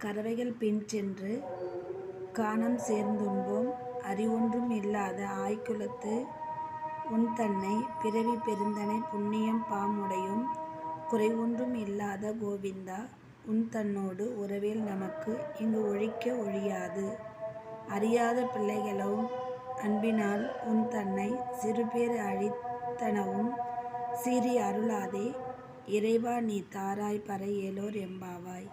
கறவைகள் பின் சென்று கானம் சேர்ந்துண்போம் அறிவொன்றும் இல்லாத ஆய்க்குலத்து உன்தன்னை பிறவி பெருந்தனை புண்ணியம் பாமுடையோம் குறைவொன்றும் இல்லாத கோவிந்தா உன்தன்னோடு உறவேல் நமக்கு இங்கு ஒழிக்க ஒழியாது. அறியாத பிள்ளைகளோம் அன்பினால் உன்தன்னை சிறுபேறு அளித்தனவும் சீறி அருளாதே இறைவா நீ தாராய் பறை ஏலோர் எம்பாவாய்.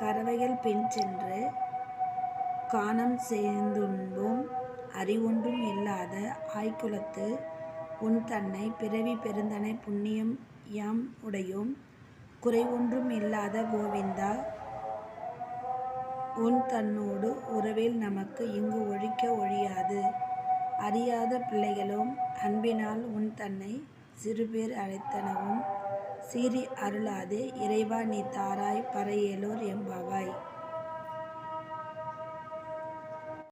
கறவைகள் பின் சென்று கானம் சேர்ந்துண்போம் அறிவொன்றும் இல்லாத ஆய்க்குலத்து உன்தன்னை பிறவி பெருந்தனை புண்ணியம் யாம் உடையோம் குறைவொன்றும் இல்லாத கோவிந்தா உன்தன்னோடு உறவேல் நமக்கு இங்கு ஒழிக்க ஒழியாது. அறியாத பிள்ளைகளோம் அன்பினால் உன்தன்னை சிறுபேர் அழைத்தனவும் சீறி அருளாதே இறைவா நீ தாராய் பறை ஏலோர் எம்பாவாய்.